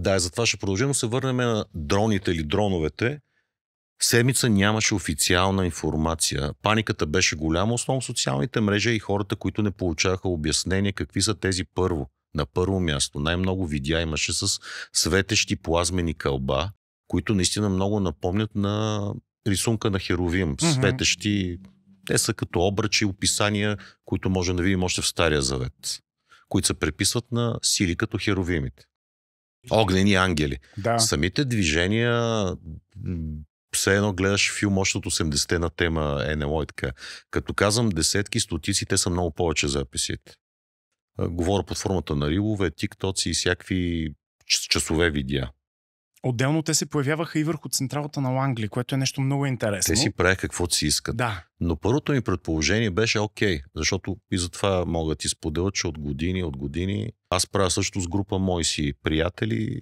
Да, затова ще продължим, но се върнем на дроните или дроновете. Седмица нямаше официална информация. Паниката беше голяма, основно социалните мрежи и хората, които не получаваха обяснение какви са тези първо. На първо място най-много видеа имаше с светещи плазмени кълба, които наистина много напомнят на рисунка на Херовим. Светещи, те са като обръчи, описания, които може да видим още в Стария Завет, които се преписват на сили като херовимите. Огнени ангели. Да. Самите движения, все едно гледаш филм още от 80-те на тема НЛО и така. Като казвам десетки, стотици, те са много повече записите. Говоря под формата на рилове, тиктоци и всякакви часове видеа. Отделно те се появяваха и върху централата на Лангли, което е нещо много интересно. Те си правят каквото си искат. Да. Но първото ми предположение беше окей, защото и затова мога да ти споделя, че от години аз правя също с група мои си приятели.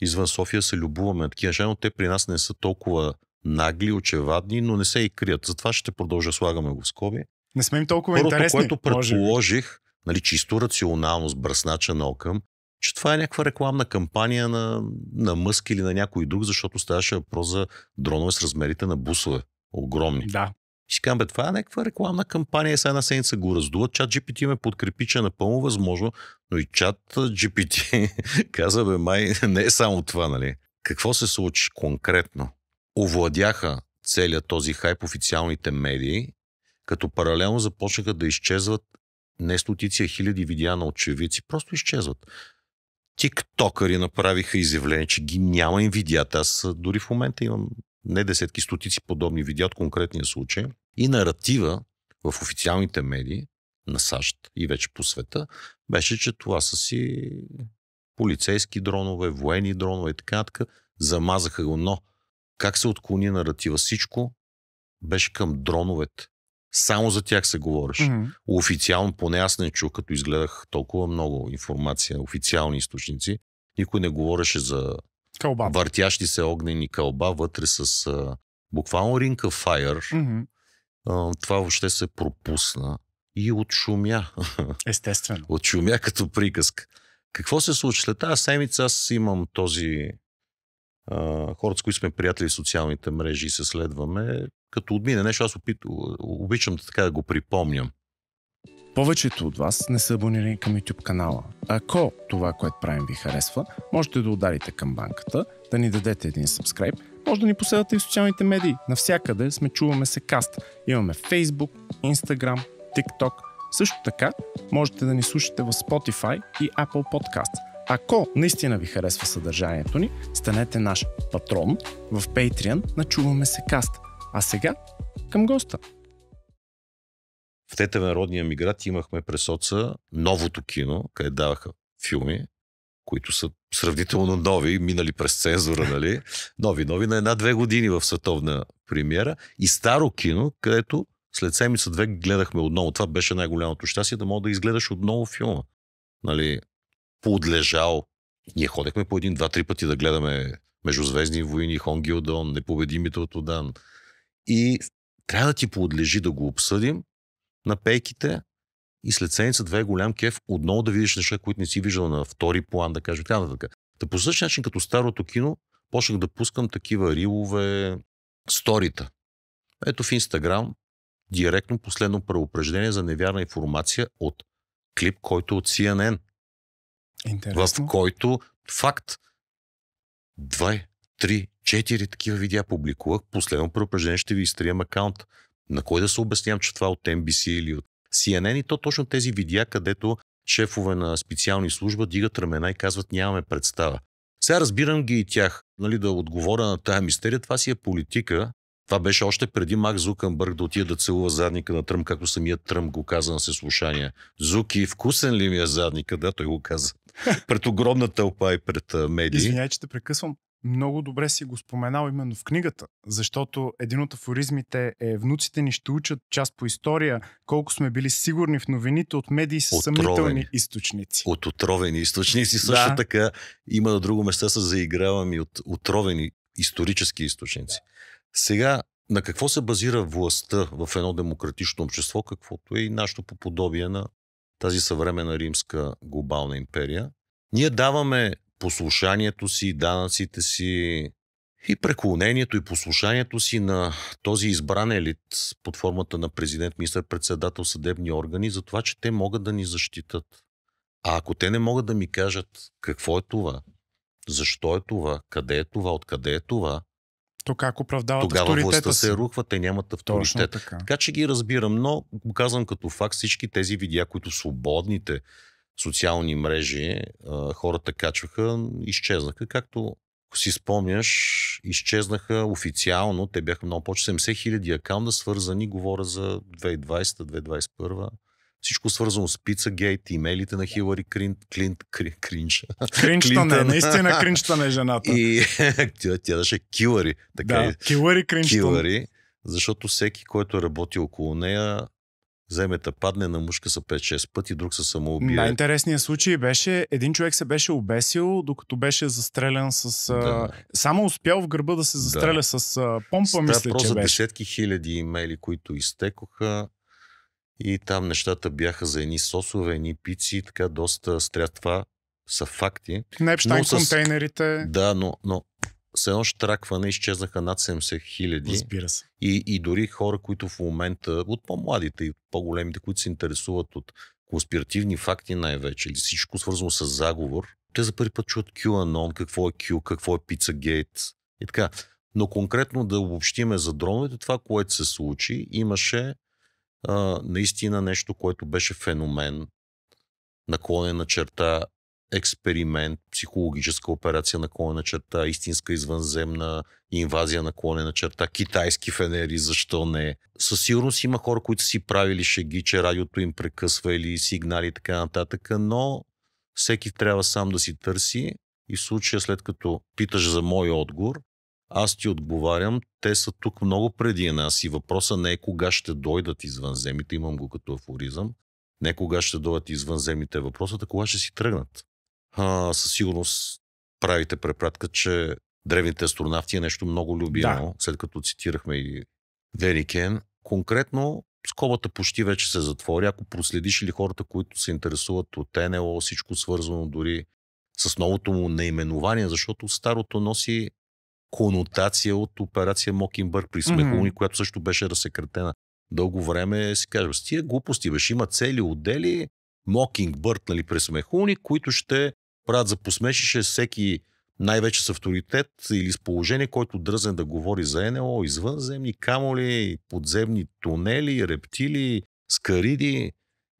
Извън София се любуваме на такива неща, но те при нас не са толкова нагли, очевадни, но не се и крият. Затова ще продължа, слагаме го в скоби. Не сме им толкова първото, интересни. което предположих, нали, чисто рационално с бръснача на окъм, че това е някаква рекламна кампания на Мъск или на някой друг, защото ставаше въпрос за дронове с размерите на бусове. Огромни. Да. И си казвам, това е някаква рекламна кампания, сега една седмица го раздуват. Чат GPT ме подкрепи, че е напълно възможно, но и чат GPT каза, май не е само това, нали? Какво се случи конкретно? Овладяха целият този хайп официалните медии, като паралелно започнаха да изчезват не стотици, а хиляди видеа на очевидци. Просто изчезват. Тиктокъри направиха изявление, че ги няма им видеята. Аз дори в момента имам не десетки, стотици подобни видеа от конкретния случай. И наратива в официалните медии на САЩ и вече по света беше, че това са си полицейски дронове, военни дронове и така. Замазаха го, но как се отклони наратива? Всичко беше към дроновете. Само за тях се говореше. Официално, поне аз не чух, като изгледах толкова много информация, официални източници, никой не говореше за кълбата. Въртящи се огнени кълба вътре с буквално Ring of Fire. Това въобще се пропусна и отшумя. Естествено. Отшумя като приказка. Какво се случи? След тази седмица аз имам този хората, с които сме приятели в социалните мрежи и се следваме, като отмине нещо, аз обичам така да го припомням. Повечето от вас не са абонирани към YouTube канала. Ако това, което правим, ви харесва, можете да ударите камбанката, да ни дадете един subscribe, може да ни последвате и в социалните медии. Навсякъде сме Чуваме се каст. Имаме Facebook, Instagram, TikTok. Също така можете да ни слушате в Spotify и Apple Podcasts. Ако наистина ви харесва съдържанието ни, станете наш патрон в Patreon на Чуваме се каст. А сега към госта. В Тетевен народния миграт имахме през соца новото кино, къде даваха филми, които са сравнително нови, минали през цензура, нали? Нови на 1-2 години в световна премиера. И старо кино, където след седмица-две гледахме отново. Това беше най-голямото щастие, да мога да изгледаш отново филма. Нали? Поодлежал. Ние ходехме по 1-2-3 пъти да гледаме Междузвездни войни, Хон Гилдон, Непобедимите от Одан. И трябва да ти поодлежи да го обсъдим на пейките и след седмица-две е голям кеф отново да видиш неща, които не си виждал на втори план, да кажа така. Та по същия начин, като старото кино, почнах да пускам такива рилове сторита. Ето в Инстаграм директно последно предупреждение за невярна информация от клип, който от CNN. Интересно. В който факт 2, 3, 4 такива видеа публикувах. Последно предупреждение ще ви изтрием акаунт. На кой да се обяснявам, че това от NBC или от CNN? И то точно тези видеа, където шефове на специални служба дигат ramена и казват нямаме представа. Сега разбирам ги и тях. Нали, да отговоря на тая мистерия. Това си е политика. Това беше още преди Марк Зукърбърг да отиде да целува задника на Тръмп, както самият Тръмп го каза на съслушания. Зуки, вкусен ли ми е задника? Да, той го каза. Пред огромна тълпа и пред медии. Извинявай, че те прекъсвам. Много добре си го споменал именно в книгата, защото един от афоризмите е внуците ни ще учат част по история, колко сме били сигурни в новините от медии с съмнителни източници. От отровени източници. Също така има на друго место се заигравам и от отровени исторически източници. Сега, на какво се базира властта в едно демократично общество, каквото е и нашето по подобие на тази съвременна римска глобална империя? Ние даваме послушанието си, данъците си и преклонението и послушанието си на този избран елит под формата на президент, министър-председател, съдебни органи, за това, че те могат да ни защитат. А ако те не могат да ми кажат какво е това, защо е това, къде е това, откъде е това, то как оправдават тогава авторитета властта си? се рухва, те нямат авторитет. Така че ги разбирам, но го казвам като факт, всички тези видеа, които в свободните социални мрежи хората качваха, изчезнаха. Както си спомняш, изчезнаха официално, те бяха много повече, 70 хиляди акаунта свързани, говоря за 2020-2021. Всичко свързано с Пицагейт, имейлите на Хилари Кринчтане, наистина кринчтане жената. И тя даже Килари. Да, Килари кринчтане. Килари, защото всеки, който е работил около нея, вземета падне на мушка са 5-6 пъти, друг се самоубие. Най-интересният случай беше, един човек се беше обесил, докато беше застрелян с... Само успял в гърба да се застреля с помпа, мисля, че просто беше. Десетки хиляди имейли, които изтекоха и там нещата бяха за едни сосове, едни пици, така доста стрят. Това са факти. Непштайн контейнерите. Да, но с едно штракване изчезнаха над 70 хиляди. Разбира се. И дори хора, които в момента, от по-младите и по-големите, които се интересуват от конспиративни факти най-вече, или всичко свързано с заговор, те за първи път чуват QAnon, какво е Q, какво е Pizzagate и така. Но конкретно да обобщиме за дроновете, това, което се случи, имаше наистина нещо, което беше феномен, наклонена черта, експеримент, психологическа операция, наклонена черта, истинска извънземна инвазия, наклонена черта, китайски фенери, защо не. Със сигурност има хора, които си правили шеги, че радиото им прекъсва или сигнали и така нататък, но всеки трябва сам да си търси и в случая, след като питаш за мой отговор, аз ти отговарям, те са тук много преди нас и въпросът не е кога ще дойдат извънземните, имам го като афоризъм, не кога ще дойдат извънземните, въпросът, а кога ще си тръгнат. Със сигурност правите препратка, че древните астронавти е нещо много любимо, след като цитирахме и Великен. Конкретно скобата почти вече се затвори. Ако проследиш или хората, които се интересуват от НЛО, всичко свързано дори с новото му наименование, защото старото носи конотация от операция Мокинбърг при Смехулник, която също беше разсекретена дълго време. Си казва, с тия глупости беше, има цели отдели, Мокинбърг, нали, при Смехулник, които ще правят за посмешище всеки най-вече с авторитет или с положение, който дръзне да говори за НЛО, извънземни, камоли, подземни тунели, рептили, скариди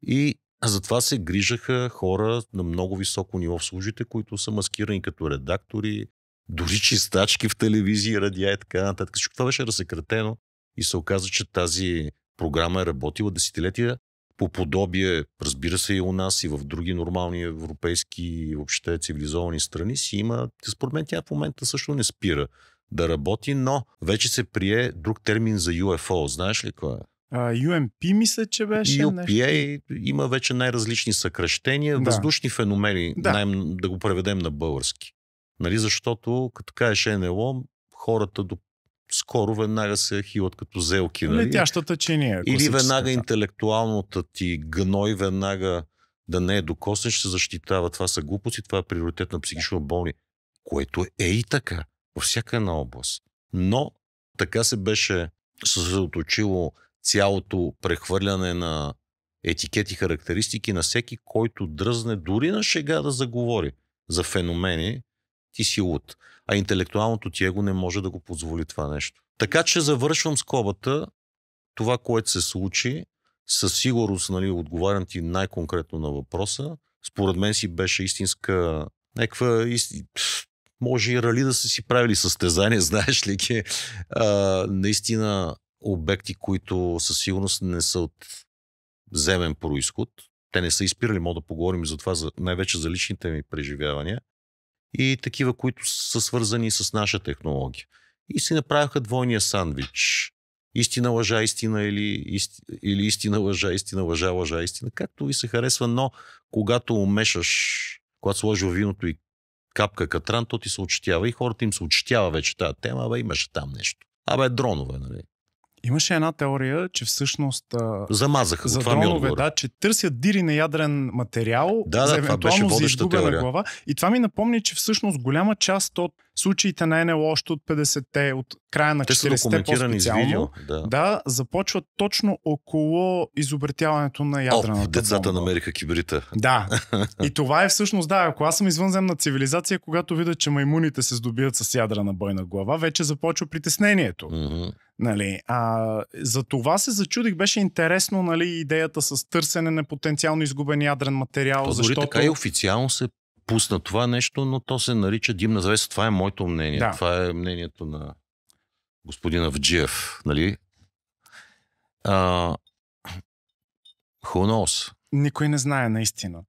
и затова се грижаха хора на много високо ниво в службите, които са маскирани като редактори, дори чистачки в телевизии, радиа и така нататък. Всичко това беше разсекретено и се оказа, че тази програма е работила десетилетия по подобие, разбира се и у нас и в други нормални европейски и въобще цивилизовани страни си има. Според мен тя в момента също не спира да работи, но вече се прие друг термин за UFO. Знаеш ли кой е? UMP мисля, че беше UPA има вече най-различни съкращения, въздушни феномени, да го преведем на български. Нали, защото като кажеш НЛО, хората до скоро веднага се хилат като зелки. Нали? Летящата чиния. Или веднага интелектуалната ти гной, веднага да не е докоснеш, се защитава. Това са глупости, това е приоритет на психично болни. Което е и така във всяка една област. Но така се беше съсредоточило цялото прехвърляне на етикети, характеристики на всеки, който дръзне дори на шега да заговори за феномени, ти си луд. А интелектуалното ти его не може да го позволи това нещо. Така че завършвам скобата. Това, което се случи, със сигурност, нали, отговарям ти най-конкретно на въпроса. Според мен си беше истинска може и рали да са си правили състезания, знаеш ли, наистина обекти, които със сигурност не са от земен произход. Те не са изпирали, мога да поговорим за това, най-вече за личните ми преживявания. И такива, които са свързани с наша технология. И си направиха двойния сандвич. Истина, лъжа, истина или истина, лъжа, истина, лъжа, лъжа, истина. Както ви се харесва, но когато умешаш, когато сложи виното и капка катран, то ти се очетява и хората им се очетява вече тази тема, имаше там нещо. Дронове, нали? Имаше една теория, че всъщност Замазаха, за това ми дронове, отгоре. че търсят дири на ядрен материал за това беше евентуално за водеща изгубена теория. глава. И това ми напомни, че всъщност голяма част от случаите на НЛО, още от 50-те, от края на Те са 40-те документирани с видео. по-специално, да, започват точно около изобретяването на ядрената децата бомба. намериха кибрита. Да. И това е всъщност, да, ако аз съм извънземна цивилизация, когато видя, че маймуните се здобият с ядрена бойна глава, вече започва притеснението. Mm-hmm. Нали, за това се зачудих, беше интересно, нали, идеята с търсене на потенциално изгубен ядрен материал, Дори защото... така и официално се пусна това нещо, но то се нарича димна завеса. Това е моето мнение. Да. Това е мнението на господин Авджиев. Нали? Who knows? Никой не знае наистина.